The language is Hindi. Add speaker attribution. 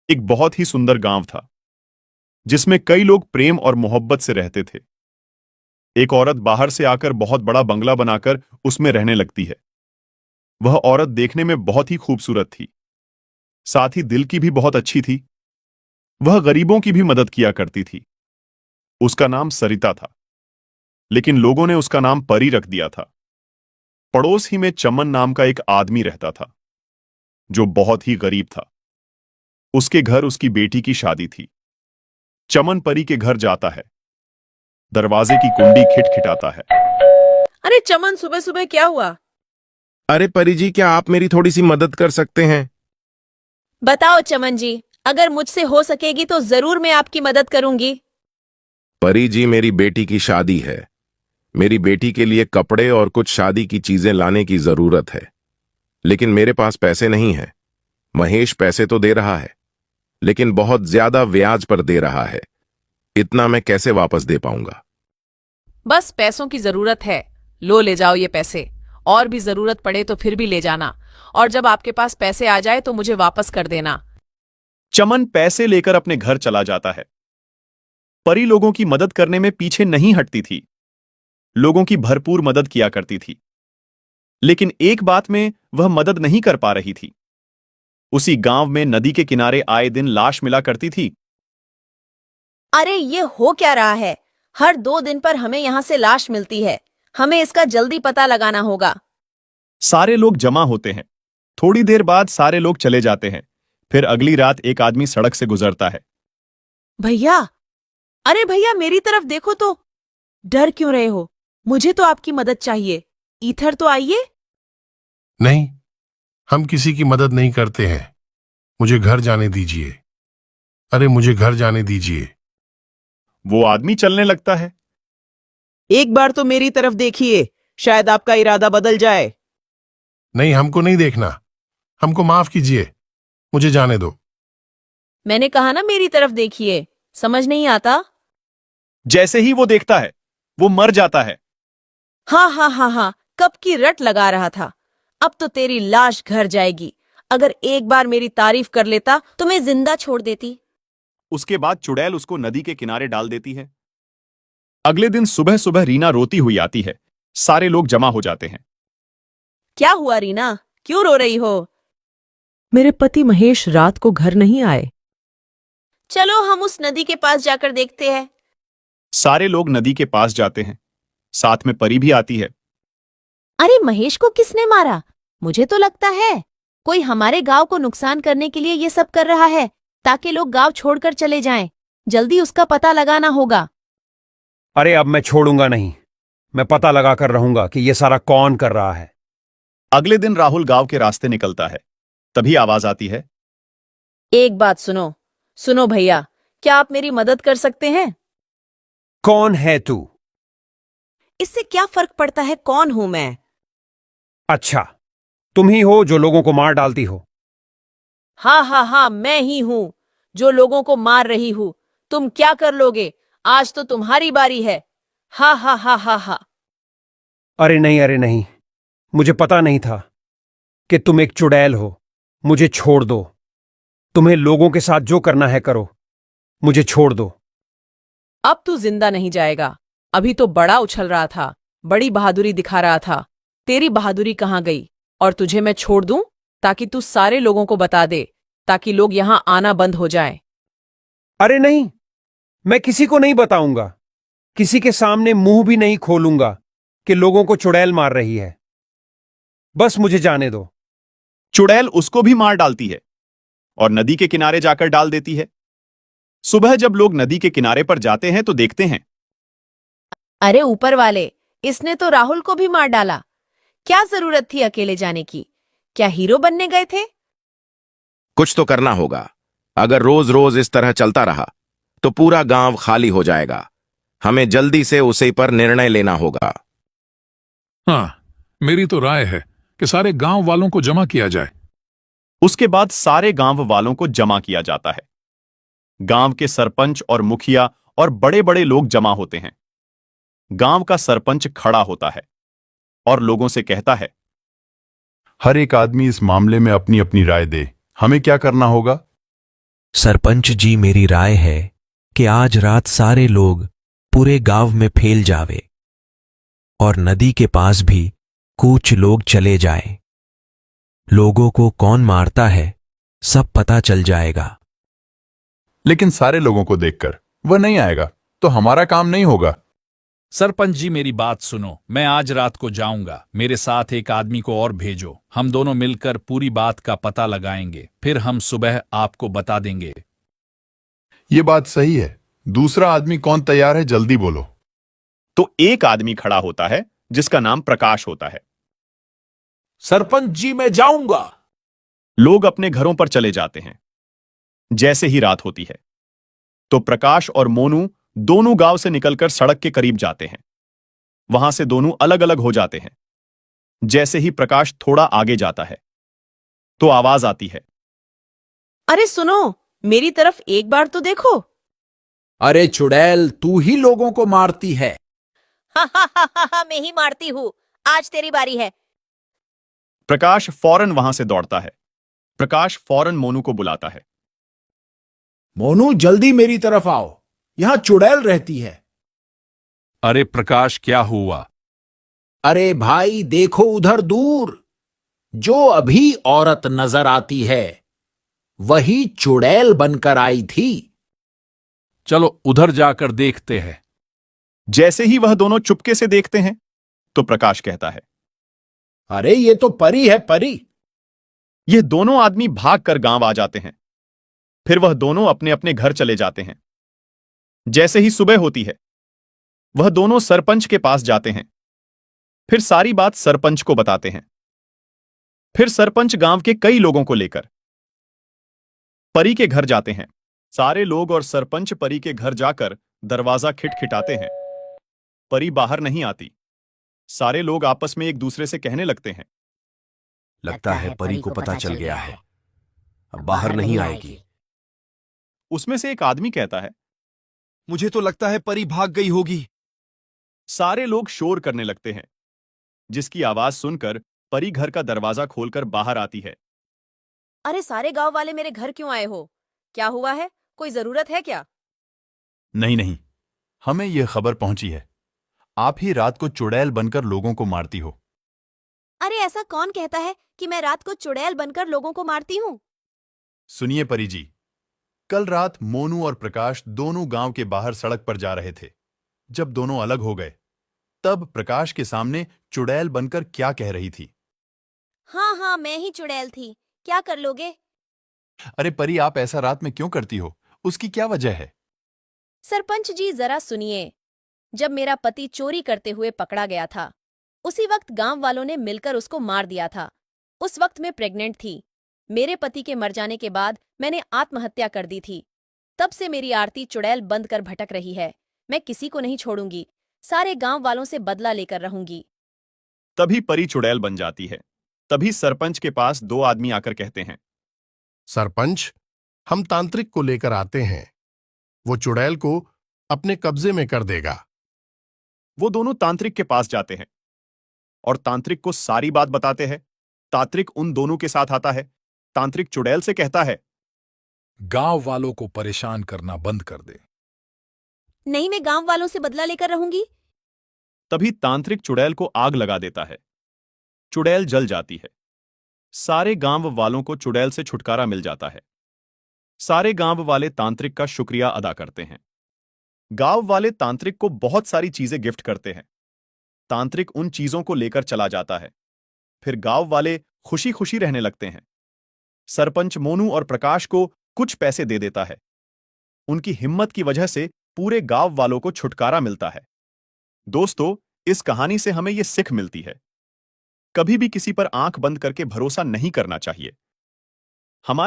Speaker 1: एक बहुत ही सुंदर गांव था जिसमें कई लोग प्रेम और मोहब्बत से रहते थे। एक औरत बाहर से आकर बहुत बड़ा बंगला बनाकर उसमें रहने लगती है। वह औरत देखने में बहुत ही खूबसूरत थी, साथ ही दिल की भी बहुत अच्छी थी। वह गरीबों की भी मदद किया करती थी। उसका नाम सरिता था, लेकिन लोगों ने उसका नाम परी रख दिया था। पड़ोस ही में चमन नाम का एक आदमी रहता था जो बहुत ही गरीब था। उसके घर उसकी बेटी की शादी थी। चमन परी के घर जाता है, दरवाजे की कुंडी खिटखिटाता है।
Speaker 2: अरे चमन, सुबह सुबह क्या हुआ?
Speaker 3: अरे परी जी, क्या आप मेरी थोड़ी सी मदद कर सकते हैं?
Speaker 2: बताओ चमन जी, अगर मुझसे हो सकेगी तो जरूर मैं आपकी मदद करूंगी।
Speaker 3: परी जी, मेरी बेटी की शादी है। मेरी बेटी के लिए कपड़े और कुछ शादी की चीजें लाने की जरूरत है, लेकिन मेरे पास पैसे नहीं है। महेश पैसे तो दे रहा है, लेकिन बहुत ज्यादा ब्याज पर दे रहा है। इतना मैं कैसे वापस दे पाऊंगा?
Speaker 2: बस पैसों की जरूरत है, लो ले जाओ ये पैसे। और भी जरूरत पड़े तो फिर भी ले जाना, और जब आपके पास पैसे आ जाए तो मुझे वापस कर देना।
Speaker 1: चमन पैसे लेकर अपने घर चला जाता है। परी लोगों की मदद करने में पीछे नहीं हटती थी, लोगों की भरपूर मदद किया करती थी। लेकिन एक बात में वह मदद नहीं कर पा रही थी। उसी गांव में नदी के किनारे आए दिन लाश मिला करती थी।
Speaker 2: अरे ये हो क्या रहा है? हर 2 दिन पर हमें यहाँ से लाश मिलती है। हमें इसका जल्दी पता लगाना होगा।
Speaker 1: सारे लोग जमा होते हैं। थोड़ी देर बाद सारे लोग चले जाते हैं। फिर अगली रात एक आदमी सड़क से गुजरता है।
Speaker 2: भैया, अरे भैया मेरी तरफ देखो तो। डर क्यों रहे हो? मुझे तो आपकी मदद चाहिए। इधर तो आइए।
Speaker 4: नहीं, हम किसी की मदद नहीं करते हैं। मुझे घर जाने दीजिए। अरे मुझे घर जाने दीजिए।
Speaker 1: वो आदमी चलने लगता है।
Speaker 5: एक बार तो मेरी तरफ देखिए, शायद आपका इरादा बदल जाए।
Speaker 4: नहीं, हमको नहीं देखना। हमको माफ कीजिए, मुझे जाने दो।
Speaker 2: मैंने कहा ना मेरी तरफ देखिए, समझ नहीं आता?
Speaker 1: जैसे ही वो देखता है, वो मर जाता है।
Speaker 2: हाँ हाँ हाँ हाँ, कब की रट लगा रहा था। अब तो तेरी लाश घर जाएगी। अगर एक बार मेरी तारीफ कर लेता तो मैं जिंदा छोड़ देती।
Speaker 1: उसके बाद चुड़ैल उसको नदी के किनारे डाल देती है। अगले दिन सुबह सुबह रीना रोती हुई आती है। सारे लोग जमा हो जाते हैं।
Speaker 2: क्या हुआ रीना, क्यों रो रही हो?
Speaker 5: मेरे पति महेश रात को घर नहीं आए।
Speaker 2: चलो हम उस नदी के पास जाकर देखते हैं।
Speaker 1: सारे लोग नदी के पास जाते हैं। साथ में परी भी आती है।
Speaker 2: अरे महेश को किसने मारा? मुझे तो लगता है कोई हमारे गांव को नुकसान करने के लिए ये सब कर रहा है, ताकि लोग गांव छोड़कर चले जाएं। जल्दी उसका पता लगाना होगा।
Speaker 6: अरे अब मैं छोड़ूंगा नहीं। मैं पता लगाकर रहूंगा कि यह सारा कौन कर रहा है।
Speaker 1: अगले दिन राहुल गांव के रास्ते निकलता है। तभी आवाज आती है।
Speaker 2: एक बात सुनो। सुनो भैया, क्या आप मेरी मदद कर सकते हैं?
Speaker 6: कौन है तू?
Speaker 2: इससे क्या फर्क पड़ता है कौन हूं मैं?
Speaker 6: अच्छा, तुम ही हो जो लोगों को मार डालती हो।
Speaker 2: हाँ हाँ हाँ, मैं ही हूं जो लोगों को मार रही हूं। तुम क्या कर लोगे? आज तो तुम्हारी बारी है। हा हा हा हा हा।
Speaker 6: अरे नहीं, मुझे पता नहीं था कि तुम एक चुड़ैल हो। मुझे छोड़ दो। तुम्हें लोगों के साथ जो करना है करो। मुझे छोड़ दो।
Speaker 2: अब तू जिंदा नहीं जाएगा। अभी तो बड़ा उछल रहा था, बड़ी बहादुरी दिखा रहा था। तेरी बहादुरी कहाँ गई? और तुझे मैं छोड़ दूं ताकि तू सारे लोगों को बता दे, ताकि लोग यहां आना बंद हो जाए।
Speaker 6: अरे नहीं, मैं किसी को नहीं बताऊंगा। किसी के सामने मुंह भी नहीं खोलूंगा कि लोगों को चुड़ैल मार रही है। बस मुझे जाने दो।
Speaker 1: चुड़ैल उसको भी मार डालती है और नदी के किनारे जाकर डाल देती है। सुबह जब लोग नदी के किनारे पर जाते हैं तो देखते हैं।
Speaker 2: अरे ऊपर वाले, इसने तो राहुल को भी मार डाला। क्या जरूरत थी अकेले जाने की? क्या हीरो बनने गए थे?
Speaker 3: कुछ तो करना होगा। अगर रोज रोज इस तरह चलता रहा तो पूरा गांव खाली हो जाएगा। हमें जल्दी से उसी पर निर्णय लेना होगा।
Speaker 4: हाँ, मेरी तो राय है कि सारे गांव वालों को जमा किया जाए।
Speaker 1: उसके बाद सारे गांव वालों को जमा किया जाता है। गांव के सरपंच और मुखिया और बड़े बड़े लोग जमा होते हैं। गांव का सरपंच खड़ा होता है और लोगों से कहता है,
Speaker 7: हर एक आदमी इस मामले में अपनी अपनी राय दे। हमें क्या करना होगा? सरपंच जी, मेरी राय है कि आज रात सारे लोग पूरे गांव में फैल जावे और नदी के पास भी कुछ लोग चले जाएं। लोगों को कौन मारता है सब पता चल जाएगा।
Speaker 8: लेकिन सारे लोगों को देखकर वह नहीं आएगा तो हमारा काम नहीं होगा।
Speaker 9: सरपंच जी, मेरी बात सुनो। मैं आज रात को जाऊंगा, मेरे साथ एक आदमी को और भेजो। हम दोनों मिलकर पूरी बात का पता लगाएंगे, फिर हम सुबह आपको बता देंगे।
Speaker 8: ये बात सही है। दूसरा आदमी कौन तैयार है, जल्दी बोलो।
Speaker 1: तो एक आदमी खड़ा होता है जिसका नाम प्रकाश होता है।
Speaker 10: सरपंच जी, मैं जाऊंगा।
Speaker 1: लोग अपने घरों पर चले जाते हैं। जैसे ही रात होती है तो प्रकाश और मोनू दोनों गांव से निकलकर सड़क के करीब जाते हैं। वहां से दोनों अलग अलग हो जाते हैं। जैसे ही प्रकाश थोड़ा आगे जाता है तो आवाज आती है,
Speaker 2: अरे सुनो, मेरी तरफ एक बार तो देखो।
Speaker 10: अरे चुड़ैल, तू ही लोगों को मारती है।
Speaker 11: मैं ही मारती हूँ। आज तेरी बारी है।
Speaker 1: प्रकाश फौरन वहां से दौड़ता है। प्रकाश फौरन मोनू को बुलाता है।
Speaker 10: मोनू, जल्दी मेरी तरफ आओ, यहां चुड़ैल रहती है।
Speaker 9: अरे प्रकाश, क्या हुआ?
Speaker 10: अरे भाई, देखो उधर दूर, जो अभी औरत नजर आती है वही चुड़ैल बनकर आई थी।
Speaker 9: चलो उधर जाकर देखते हैं।
Speaker 1: जैसे ही वह दोनों चुपके से देखते हैं तो प्रकाश कहता है,
Speaker 10: अरे ये तो परी है, परी।
Speaker 1: ये दोनों आदमी भागकर गांव आ जाते हैं। फिर वह दोनों अपने अपने घर चले जाते हैं। जैसे ही सुबह होती है वह दोनों सरपंच के पास जाते हैं। फिर सारी बात सरपंच को बताते हैं। फिर सरपंच गांव के कई लोगों को लेकर परी के घर जाते हैं। सारे लोग और सरपंच परी के घर जाकर दरवाजा खिटखिटाते हैं। परी बाहर नहीं आती। सारे लोग आपस में एक दूसरे से कहने लगते हैं,
Speaker 7: लगता है परी को पता चल गया है, अब बाहर नहीं आएगी।
Speaker 1: उसमें से एक आदमी कहता है,
Speaker 12: मुझे तो लगता है परी भाग गई होगी।
Speaker 1: सारे लोग शोर करने लगते हैं, जिसकी आवाज सुनकर परी घर का दरवाजा खोलकर बाहर आती है।
Speaker 2: अरे सारे गांव वाले मेरे घर क्यों आए हो? क्या हुआ है? कोई जरूरत है क्या?
Speaker 8: नहीं नहीं, हमें यह खबर पहुंची है, आप ही रात को चुड़ैल बनकर लोगों को मारती हो।
Speaker 11: अरे ऐसा कौन कहता है कि मैं रात को चुड़ैल बनकर लोगों को मारती हूँ?
Speaker 8: सुनिए परी जी, कल रात मोनू और प्रकाश दोनों गांव के बाहर सड़क पर जा रहे थे। जब दोनों अलग हो गए तब प्रकाश के सामने चुड़ैल बनकर क्या कह रही थी।
Speaker 11: हाँ हाँ, मैं ही चुड़ैल थी। क्या कर लोगे?
Speaker 8: अरे परी, आप ऐसा रात में क्यों करती हो? उसकी क्या वजह है?
Speaker 2: सरपंच जी, जरा सुनिए। जब मेरा पति चोरी करते हुए पकड़ा गया था, उसी वक्त गांव वालों ने मिलकर उसको मार दिया था। उस वक्त मैं प्रेग्नेंट थी। मेरे पति के मर जाने के बाद मैंने आत्महत्या कर दी थी। तब से मेरी आरती चुड़ैल बंद कर भटक रही है। मैं किसी को नहीं छोड़ूंगी। सारे गांव वालों से बदला लेकर रहूंगी।
Speaker 1: तभी परी चुड़ैल बन जाती है। तभी सरपंच के पास दो आदमी आकर कहते हैं,
Speaker 4: सरपंच, हम तांत्रिक को लेकर आते हैं, वो चुड़ैल को अपने कब्जे में कर देगा।
Speaker 1: वो दोनों तांत्रिक के पास जाते हैं और तांत्रिक को सारी बात बताते हैं। तांत्रिक उन दोनों के साथ आता है। तांत्रिक चुड़ैल से कहता है,
Speaker 9: गांव वालों को परेशान करना बंद कर दे।
Speaker 11: नहीं, मैं गांव वालों से बदला लेकर रहूंगी।
Speaker 1: तभी तांत्रिक चुड़ैल को आग लगा देता है। चुड़ैल जल जाती है। सारे गांव वालों को चुड़ैल से छुटकारा मिल जाता है। सारे गांव वाले तांत्रिक का शुक्रिया अदा करते हैं। गांव वाले तांत्रिक को बहुत सारी चीजें गिफ्ट करते हैं। तांत्रिक उन चीजों को लेकर चला जाता है। फिर गांव वाले खुशी खुशी रहने लगते हैं। सरपंच मोनू और प्रकाश को कुछ पैसे दे देता है। उनकी हिम्मत की वजह से पूरे गांव वालों को छुटकारा मिलता है। दोस्तों, इस कहानी से हमें यह सीख मिलती है, कभी भी किसी पर आंख बंद करके भरोसा नहीं करना चाहिए। हमारी